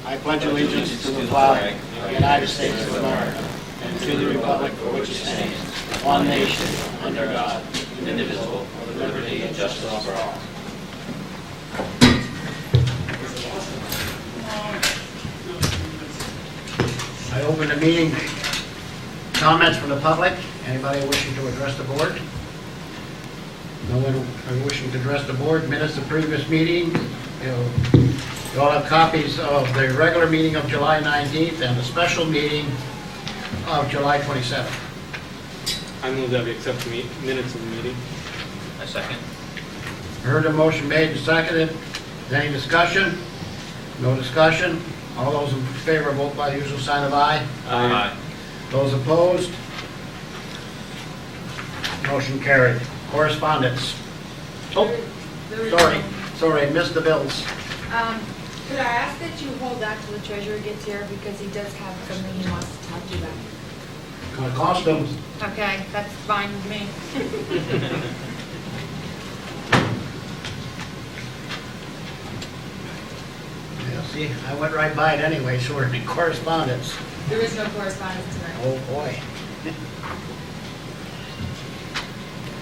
I pledge allegiance to the flag of the United States of America and to the republic for which it stands, one nation, under God, indivisible, with liberty and justice for all. I open the meeting. Comments from the public? Anybody wishing to address the board? No one wishing to address the board. Minutes of previous meeting. You all have copies of the regular meeting of July 19th and the special meeting of July 27th. I move that we accept the minutes of the meeting. I second. Heard a motion made and seconded. Any discussion? No discussion. All those in favor vote by the usual sign of aye. Aye. Those opposed? Motion carried. Correspondence. Oh, sorry, missed the bills. Could I ask that you hold that till the treasurer gets here, because he does have something he wants to talk to you about. Gonna cost them. Okay, that's fine with me. Yeah, see, I went right by it anyway, so we're in correspondence. There is no correspondence tonight. Oh, boy.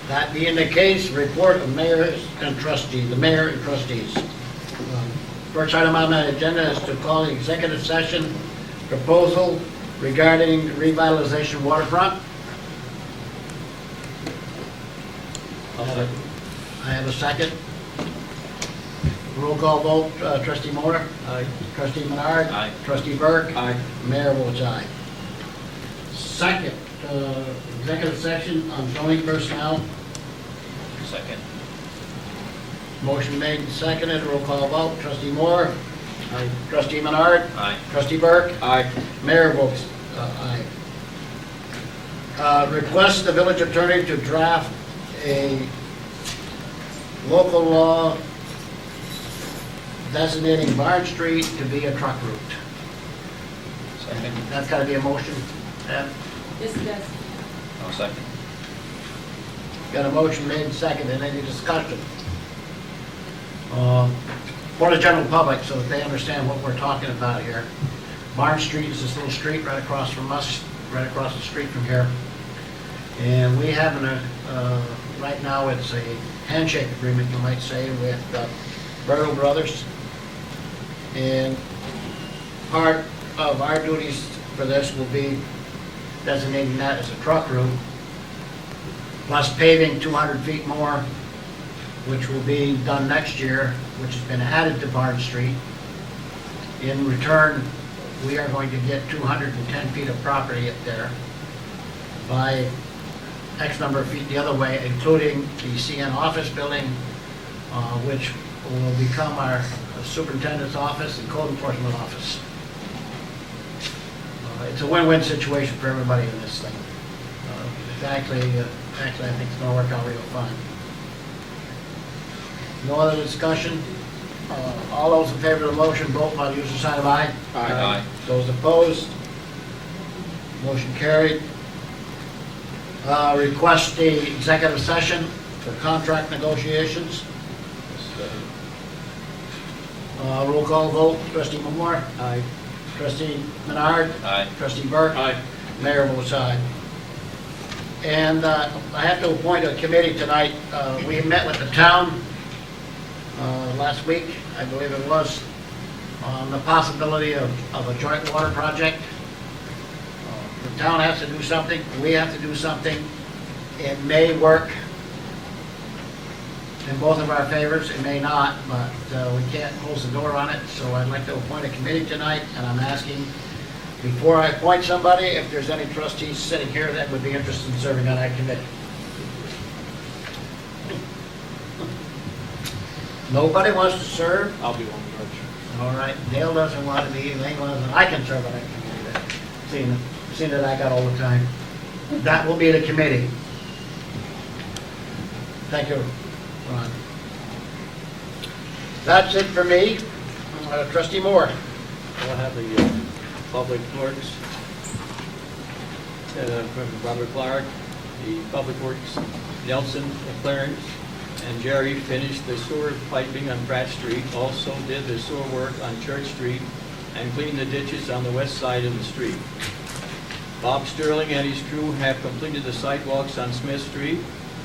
That being the case, report of mayors and trustees, the mayor and trustees. First item on the agenda is to call the executive session proposal regarding revitalization waterfront. I have a second. Roll call vote, trustee Moore. Aye. Trustee Menard. Aye. Trustee Burke. Aye. Mayor votes aye. Second, executive session on zoning personnel. Second. Motion made and seconded. Roll call vote. Trustee Moore. Aye. Trustee Menard. Aye. Trustee Burke. Aye. Mayor votes aye. Request the village attorney to draft a local law designating Barn Street to be a truck route. Second. That's got to be a motion. Yeah. Yes, it does. I'll second. Got a motion made and seconded. Any discussion? For the general public, so that they understand what we're talking about here. Barn Street is this little street right across from us, right across the street from here. And we have right now it's a handshake agreement, you might say, with Burial Brothers. And part of our duties for this will be designating that as a truck route, plus paving 200 feet more, which will be done next year, which has been added to Barn Street. In return, we are going to get 210 feet of property up there by X number of feet the other way, including the CN office building, which will become our superintendent's office and code enforcement office. It's a win-win situation for everybody in this thing. Actually, I think it's going to work out real fine. No other discussion? All those in favor of the motion, vote by the usual sign of aye. Aye. Those opposed? Motion carried. Request the executive session for contract negotiations. Roll call vote. Trustee Moore. Aye. Trustee Menard. Aye. Trustee Burke. Aye. Mayor votes aye. And I have to appoint a committee tonight. We met with the town last week, I believe it was, on the possibility of a joint water project. The town has to do something, we have to do something. It may work in both of our favors, it may not, but we can't close the door on it. So I'd like to appoint a committee tonight, and I'm asking, before I appoint somebody, if there's any trustees sitting here that would be interested in serving on that committee. Nobody wants to serve? I'll be one, George. All right, Dale doesn't want to be, Elaine doesn't, I can serve on that committee, seeing that I got all the time. That will be the committee. Thank you, Ron. That's it for me. Trustee Moore. I'll have the Public Works, from Robert Clark, the Public Works, Nelson and Clarence, and Jerry finished the sewer piping on Pratt Street, also did the sewer work on Church Street and clean the ditches on the west side of the street. Bob Sterling and his crew have completed the sidewalks on Smith Street.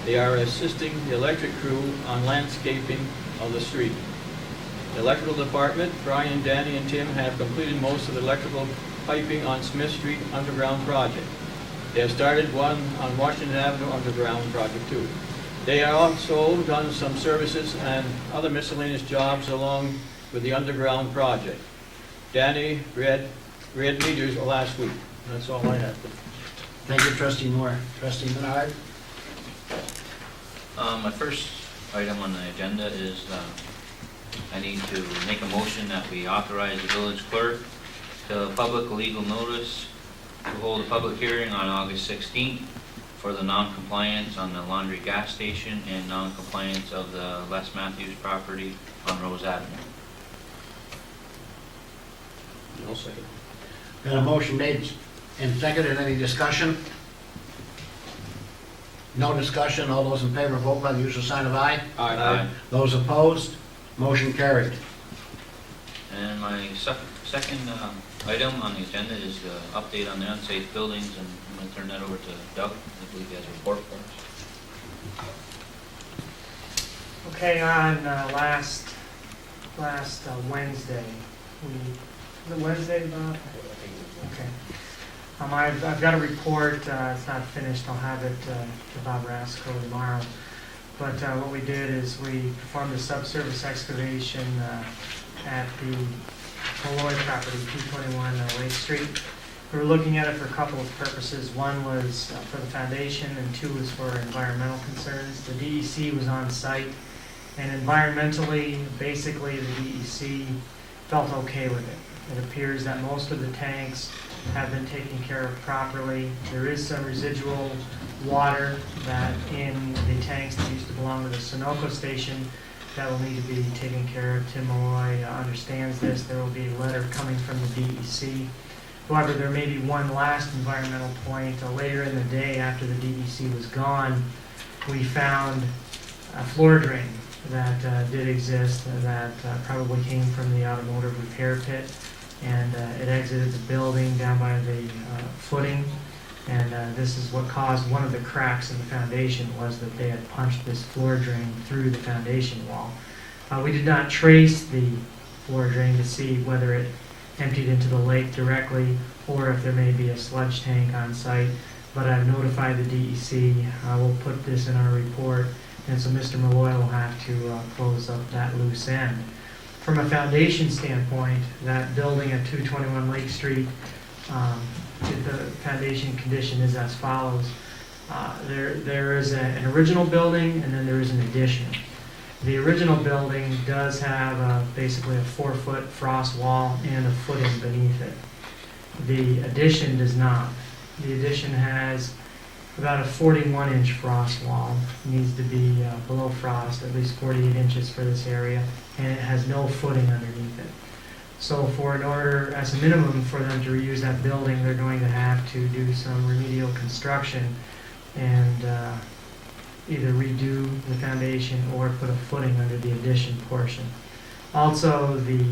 They are assisting the electric crew on landscaping of the street. The electrical department, Brian, Danny, and Tim have completed most of the electrical piping on Smith Street underground project. They have started one on Washington Avenue underground project too. They have also done some services and other miscellaneous jobs along with the underground project. Danny read meters last week. That's all I have. Thank you, trustee Moore. Trustee Menard? My first item on the agenda is I need to make a motion that we authorize the village clerk to public legal notice to hold a public hearing on August 16th for the non-compliance on the laundry gas station and non-compliance of the Les Matthews property on Rose Avenue. I'll second. Got a motion made and seconded. Any discussion? No discussion. All those in favor vote by the usual sign of aye. Aye. Those opposed? Motion carried. And my second item on the agenda is the update on the unsafe buildings, and I'm going to turn that over to Doug. I believe he has a report for us. Okay, on last Wednesday, was it Wednesday, Bob? Okay. I've got a report, it's not finished, I'll have it to Bob Rasco tomorrow. But what we did is we performed a subsurface excavation at the Malloy property, 221 Lake Street. We were looking at it for a couple of purposes. One was for the foundation, and two was for environmental concerns. The DEC was on site, and environmentally, basically the DEC felt okay with it. It appears that most of the tanks have been taken care of properly. There is some residual water that in the tanks that used to belong to the Sunoco station that will need to be taken care of. Tim Malloy understands this. There will be a letter coming from the DEC. However, there may be one last environmental point. Later in the day, after the DEC was gone, we found a floor drain that did exist that probably came from the automotive repair pit, and it exited the building down by the footing, and this is what caused one of the cracks in the foundation, was that they had punched this floor drain through the foundation wall. We did not trace the floor drain to see whether it emptied into the lake directly or if there may be a sludge tank on site, but I've notified the DEC. We'll put this in our report, and so Mr. Malloy will have to close up that loose end. From a foundation standpoint, that building at 221 Lake Street, the foundation condition is as follows. There is an original building, and then there is an addition. The original building does have basically a 4-foot frost wall and a footing beneath it. The addition does not. The addition has about a 41-inch frost wall. It needs to be below frost, at least 48 inches for this area, and it has no footing underneath it. So in order, as a minimum, for them to reuse that building, they're going to have to do some remedial construction and either redo the foundation or put a footing under the addition portion. Also, the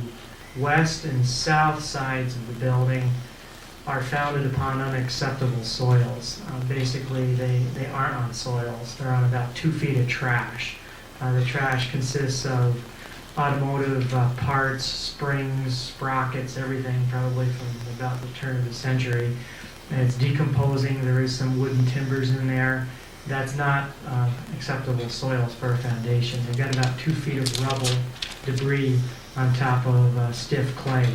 west and south sides of the building are founded upon unacceptable soils. Basically, they aren't on soils. They're on about 2 feet of trash. The trash consists of automotive parts, springs, sprockets, everything probably from about the turn of the century. And it's decomposing. There is some wooden timbers in there. That's not acceptable soils for a foundation. They've got about 2 feet of rubble, debris on top of stiff clay.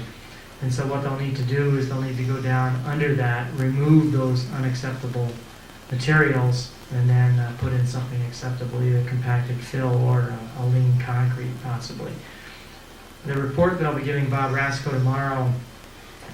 And so what they'll need to do is they'll need to go down under that, remove those unacceptable materials, and then put in something acceptable, either compacted fill or a lean concrete possibly. The report that I'll be giving Bob Rasco tomorrow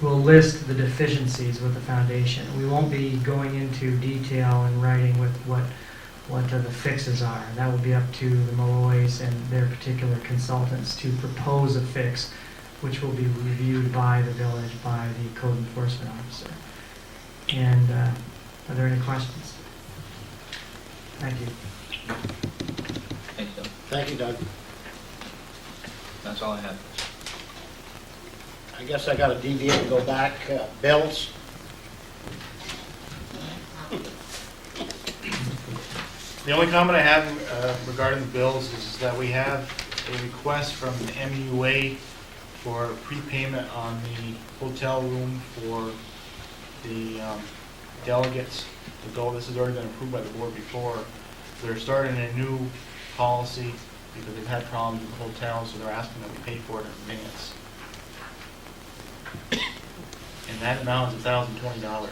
will list the deficiencies with the foundation. We won't be going into detail and writing with what the fixes are. That will be up to the Malloys and their particular consultants to propose a fix, which will be reviewed by the village, by the code enforcement officer. And are there any questions? Thank you. Thanks, Doug. Thank you, Doug. That's all I have. I guess I gotta deviate and go back, bills. The only comment I have regarding the bills is that we have a request from the MUA for prepayment on the hotel room for the delegates to go. This has already been approved by the board before. They're starting a new policy because they've had problems with the hotel, so they're asking that we pay for it in advance. And that amount is $1,020.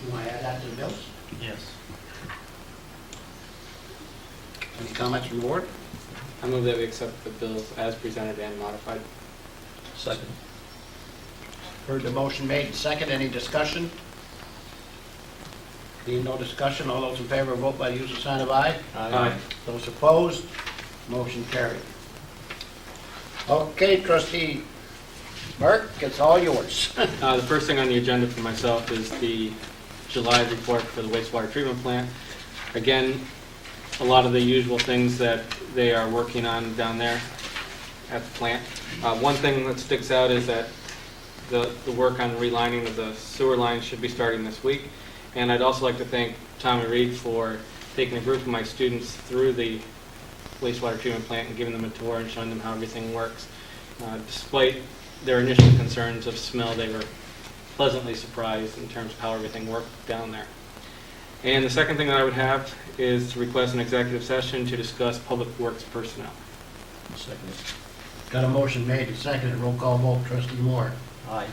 You wanna add that to the bills? Yes. Any comments from the board? I move that we accept the bills as presented and modified. Second. Heard the motion made and second. Any discussion? Being no discussion, all those in favor vote by the usual sign of aye. Aye. Those opposed, motion carried. Okay, trustee Burke, it's all yours. The first thing on the agenda for myself is the July report for the wastewater treatment plant. Again, a lot of the usual things that they are working on down there at the plant. One thing that sticks out is that the work on relining of the sewer lines should be starting this week. And I'd also like to thank Tommy Reed for taking a group of my students through the wastewater treatment plant and giving them a tour and showing them how everything works. Despite their initial concerns of smell, they were pleasantly surprised in terms of how everything worked down there. And the second thing that I would have is to request an executive session to discuss public works personnel. Second. Got a motion made and seconded. Roll call vote. Trustee Moore. Aye.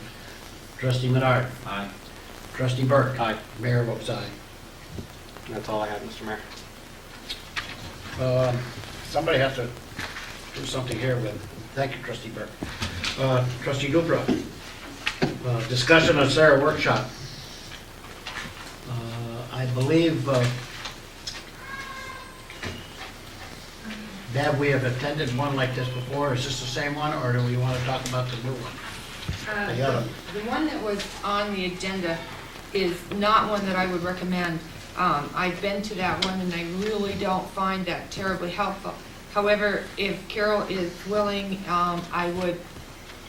Trustee Menard. Aye. Trustee Burke. Aye. Mayor votes aye. And that's all I have, Mr. Mayor. Somebody has to do something here with, thank you, trustee Burke. Trustee Dubrow, discussion on Sarah workshop. I believe, Deb, we have attended one like this before. Is this the same one, or do we want to talk about the new one? The other. The one that was on the agenda is not one that I would recommend. I've been to that one and I really don't find that terribly helpful. However, if Carol is willing, I would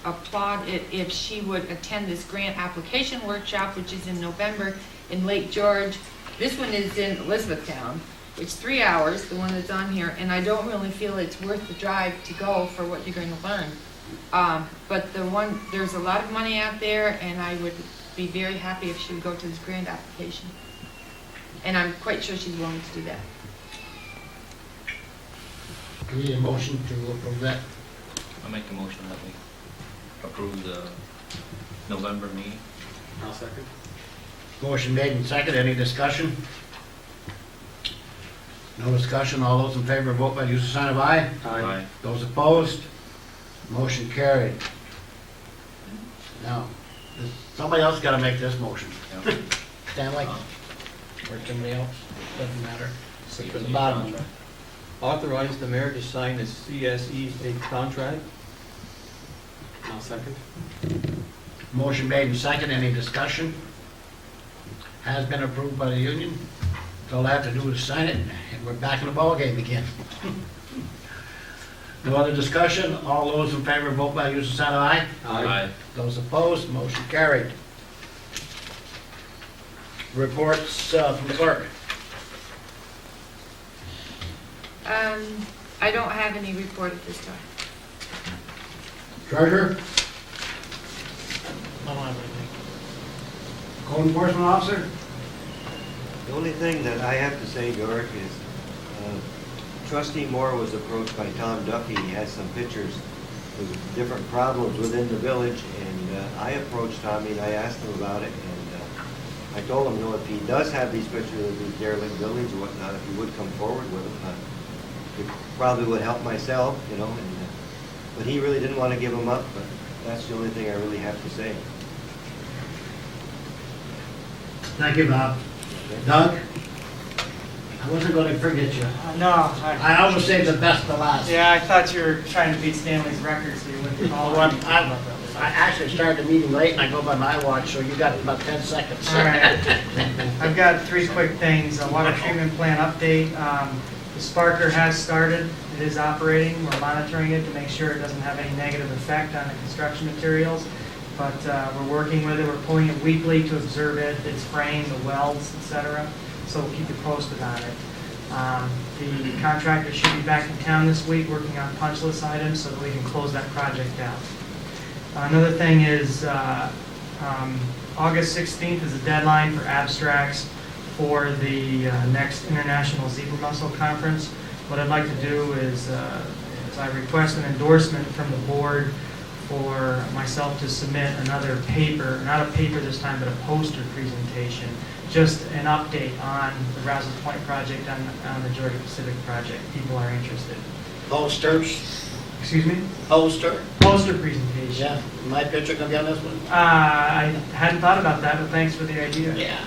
applaud it if she would attend this grant application workshop, which is in November in Lake George. This one is in Elizabethtown. It's 3 hours, the one that's on here, and I don't really feel it's worth the drive to go for what you're going to learn. But the one, there's a lot of money out there, and I would be very happy if she would go to this grant application. And I'm quite sure she's willing to do that. We need a motion to approve that. I'll make the motion that we approve the November meeting. I'll second. Motion made and seconded. Any discussion? No discussion. All those in favor vote by the usual sign of aye. Aye. Those opposed? Motion carried. Now, somebody else got to make this motion. Yeah. Stanley? Or somebody else? Doesn't matter. It's the bottom one. Authorize the mayor to sign the CSE state contract. I'll second. Motion made and seconded. Any discussion? Has been approved by the union. So all I have to do is sign it, and we're back in the ballgame again. No other discussion? All those in favor vote by the usual sign of aye. Aye. Those opposed, motion carried. Reports from the clerk. I don't have any report at this time. Treasurer? I don't have anything. Code enforcement officer? The only thing that I have to say, George, is trustee Moore was approached by Tom Duffy. He has some pictures of different problems within the village, and I approached Tommy and I asked him about it, and I told him, if he does have these pictures of these derelict buildings or whatnot, if he would come forward with them, it probably would help myself, but he really didn't want to give them up, but that's the only thing I really have to say. Thank you, Bob. Doug? I wasn't going to forget you. No, I always save the best to last. yeah, I thought you were trying to beat Stanley's record, so you wouldn't call Well, him. I actually started the meeting late and I go by my watch, so you got about 10 seconds. All right. I've got three quick things. A water treatment plant update. The Sparker has started It is operating, we're monitoring it to make sure it doesn't have any negative effect on the construction materials, but we're working with it, we're pulling it weekly to observe it, its frame, the welds, etc. So we'll keep you posted on it. The contractor should be back in town this week working on punch list items so that we can close that project out. Another thing is August 16th is the deadline for abstracts for the next International Zebra Mussel Conference. What I'd like to do is I request an endorsement from the board for myself to submit another paper, not a paper this time, but a poster presentation, just an update on the Rouses Point project, on the Georgia Pacific project. People are interested. Posters, Excuse me? poster. Poster presentation. Yeah, my picture gonna be on this one? I hadn't thought about that, but thanks for the idea. Yeah.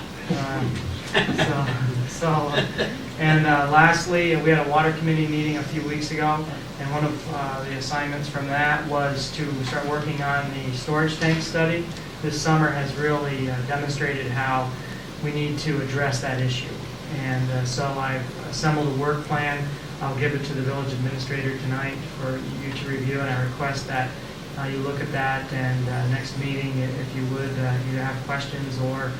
Lastly, we had a water committee meeting a few weeks ago, and one of the assignments from that was to start working on the storage tank study. This summer has really demonstrated how we need to address that issue. And so I've assembled a work plan. I'll give it to the village administrator tonight for you to review, and I request that you look at that, and next meeting, if you would, either have questions or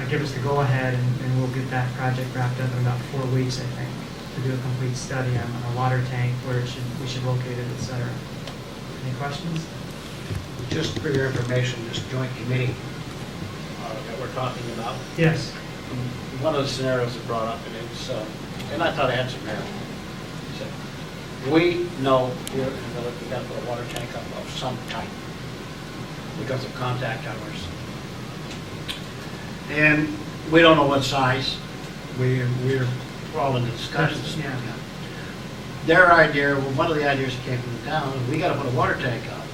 give us the go-ahead, and we'll get that project wrapped up in about 4 weeks, I think, to do a complete study on a water tank, where we should locate it, et cetera. Any questions? Just for your information, this joint committee that we're talking about, Yes. one of the scenarios that brought up, and it's, and I thought I had some merit. He said, we know here in the village we got to put a water tank up of some type because of contact hours. And we don't know what size. We're all in the discussions. Yeah. Their idea, well, one of the ideas that came from the town, is we got to put a water tank up.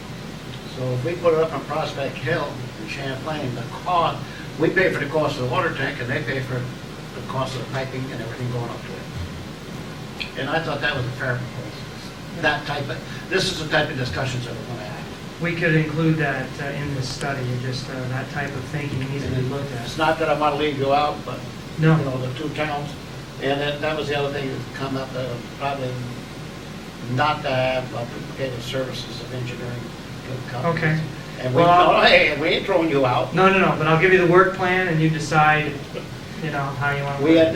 So if we put it up on Prospect Hill in Champlain, the cost, we pay for the cost of the water tank, and they pay for the cost of the piping and everything going up to it. And I thought that was a fair proposal. That type of, this is the type of discussions that we're going to have. We could include that in this study, just that type of thinking needs to be looked at. It's not that I want to leave you out, but, No. you know, the two towns. And that was the other thing that come up, probably not to have duplicated services of engineering companies. Okay. And we, Well, hey, we ain't throwing you out. No, but I'll give you the work plan, and you decide, how you want to. We had,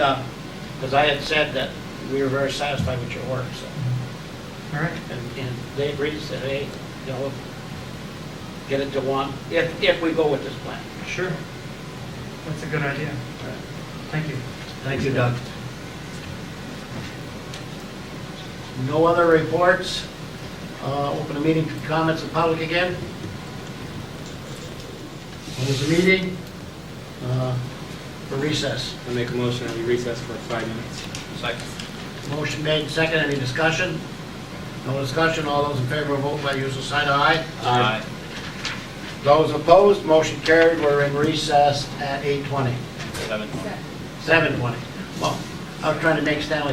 because I had said that we were very satisfied with your work, so. All right. And they agreed, said, hey, get it to one, if we go with this plan. Sure. That's a good idea. Thank you. Thank you, Doug. No other reports? Open the meeting to comments of public again. Close the meeting for recess. I make a motion that we recess for 5 minutes. Second. Motion made, second, any discussion? No discussion, all those in favor, vote by usual sign of aye. Aye. Those opposed, motion carried, we're in recess at 8:20. 7:20. 7:20. Well, I was trying to make Stanley